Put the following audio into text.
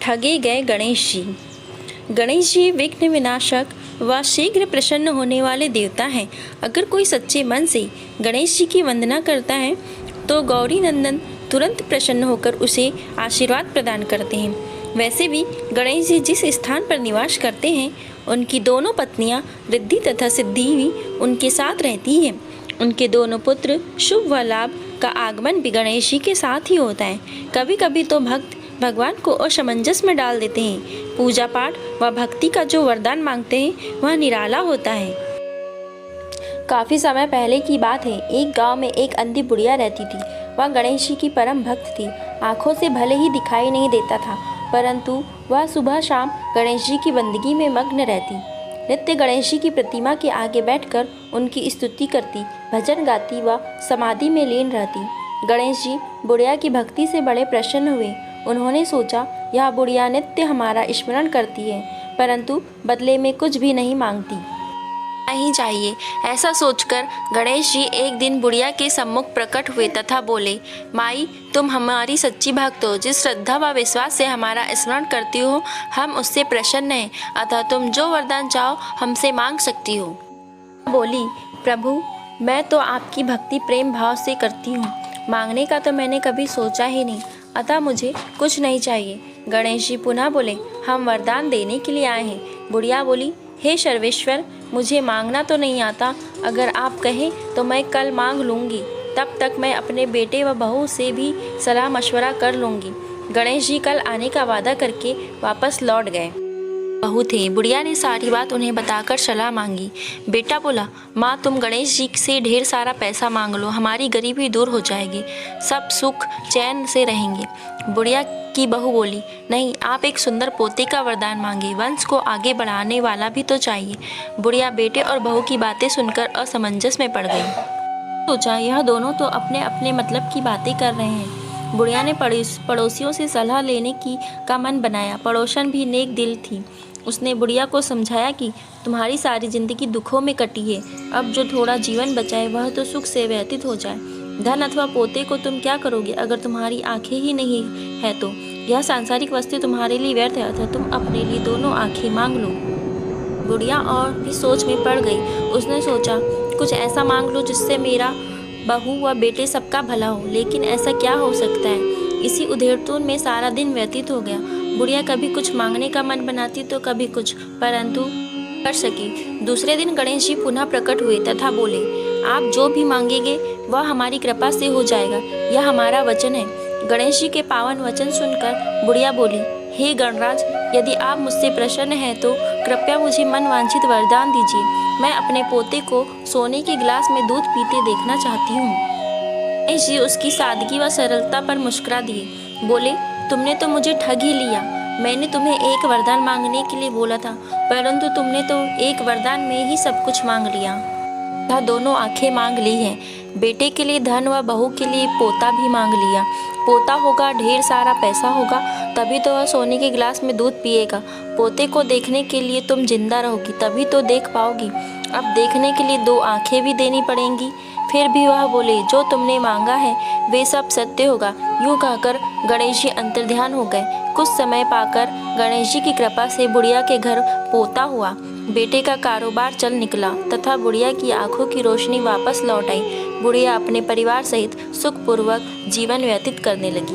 ठगे गए गणेश जी। गणेश जी विघ्न विनाशक व शीघ्र प्रसन्न होने वाले देवता हैं। अगर कोई सच्चे मन से गणेश जी की वंदना करता है तो गौरी नंदन तुरंत प्रसन्न होकर उसे आशीर्वाद प्रदान करते हैं। वैसे भी गणेश जी जिस स्थान पर निवास करते हैं उनकी दोनों पत्नियां रिद्धि तथा सिद्धि भी उनके साथ रहती हैं। उनके दोनों पुत्र शुभ व लाभ का आगमन भी गणेश जी के साथ ही होता है। कभी कभी तो भक्त भगवान को असमंजस में डाल देते हैं। पूजा पाठ व भक्ति का जो वरदान मांगते हैं वह निराला होता है। काफ़ी समय पहले की बात है। एक गांव में एक अंधी बुढ़िया रहती थी। वह गणेश जी की परम भक्त थी। आँखों से भले ही दिखाई नहीं देता था, परंतु वह सुबह शाम गणेश जी की बंदगी में मग्न रहती। नित्य गणेश जी की प्रतिमा के आगे बैठकर उनकी स्तुति करती, भजन गाती व समाधि में लीन रहती। गणेश जी बुढ़िया की भक्ति से बड़े प्रसन्न हुए। उन्होंने सोचा, यह बुढ़िया नित्य हमारा स्मरण करती है, परंतु बदले में कुछ भी नहीं मांगती, नहीं चाहिए। ऐसा सोचकर गणेश जी एक दिन बुढ़िया के सम्मुख प्रकट हुए तथा बोले, माई, तुम हमारी सच्ची भक्त हो। जिस श्रद्धा व विश्वास से हमारा स्मरण करती हो हम उससे प्रसन्न हैं, अतः तुम जो वरदान चाहो हमसे मांग सकती हो। बोली, प्रभु, मैं तो आपकी भक्ति प्रेम भाव से करती हूँ। मांगने का तो मैंने कभी सोचा ही नहीं, अतः मुझे कुछ नहीं चाहिए। गणेश जी पुनः बोले, हम वरदान देने के लिए आए हैं। बुढ़िया बोली, हे सर्वेश्वर, मुझे मांगना तो नहीं आता। अगर आप कहें तो मैं कल मांग लूँगी, तब तक मैं अपने बेटे व बहू से भी सलाह मशवरा कर लूँगी। गणेश जी कल आने का वादा करके वापस लौट गए। बहू थे। बुढ़िया ने सारी बात उन्हें बताकर सलाह मांगी। बेटा बोला, माँ, तुम गणेश जी से ढेर सारा पैसा मांग लो, हमारी गरीबी दूर हो जाएगी, सब सुख चैन से रहेंगे। बुढ़िया की बहू बोली, नहीं, आप एक सुंदर पोते का वरदान मांगे, वंश को आगे बढ़ाने वाला भी तो चाहिए। बुढ़िया बेटे और बहू की बातें सुनकर असमंजस में पड़ गई। सोचा, यह दोनों तो अपने अपने मतलब की बातें कर रहे हैं। बुढ़िया ने पड़ोसियों से सलाह लेने का मन बनाया। पड़ोसन भी नेक दिल थी। उसने बुढ़िया को समझाया कि तुम्हारी सारी जिंदगी दुखों में कटी है, अब जो थोड़ा जीवन बचा है वह तो सुख से व्यतीत हो जाए। धन अथवा पोते को तुम क्या करोगे अगर तुम्हारी आंखें ही नहीं है तो? यह सांसारिक वस्तु तुम्हारे लिए व्यर्थ है, अतः तुम अपने लिए दोनों आंखें मांग लो। बुढ़िया और भी सोच में पड़ गई। उसने सोचा, कुछ ऐसा मांग लो जिससे मेरा बहू व बेटे सबका भला हो। लेकिन ऐसा क्या हो सकता है? इसी उधेड़तून में सारा दिन व्यतीत हो गया। बुढ़िया कभी कुछ मांगने का मन बनाती तो कभी कुछ, परंतु कर सकी। दूसरे दिन गणेश जी पुनः प्रकट हुए तथा बोले, आप जो भी मांगेंगे वह हमारी कृपा से हो जाएगा, यह हमारा वचन है। गणेश जी के पावन वचन सुनकर बुढ़िया बोली, हे गणराज, यदि आप मुझसे प्रसन्न हैं तो कृपया मुझे मन वांछित वरदान दीजिए। मैं अपने पोते को सोने के गिलास में दूध पीते देखना चाहती हूँ। गणेश जी उसकी सादगी व सरलता पर मुस्कुरा दिए। बोले, तुमने तो मुझे ठग ही लिया। मैंने तुम्हें एक वरदान मांगने के लिए बोला था, परंतु तुमने तो एक वरदान में ही सब कुछ मांग लिया। दोनों आंखें मांग ली हैं। बेटे के लिए धन व बहू के लिए पोता भी मांग लिया। पोता होगा, ढेर सारा पैसा होगा, तभी तो वह सोने के गिलास में दूध पिएगा। पोते को देखने के लिए तुम जिंदा रहोगी, तभी तो देख पाओगी। अब देखने के लिए दो आंखें भी देनी पड़ेंगी। फिर भी वह बोले, जो तुमने मांगा है वे सब सत्य होगा। यूँ कहकर गणेश जी अंतर्ध्यान हो गए। कुछ समय पाकर गणेश जी की कृपा से बुढ़िया के घर पोता हुआ। बेटे का कारोबार चल निकला तथा बुढ़िया की आंखों की रोशनी वापस लौट आई। बुढ़िया अपने परिवार सहित सुखपूर्वक जीवन व्यतीत करने लगी।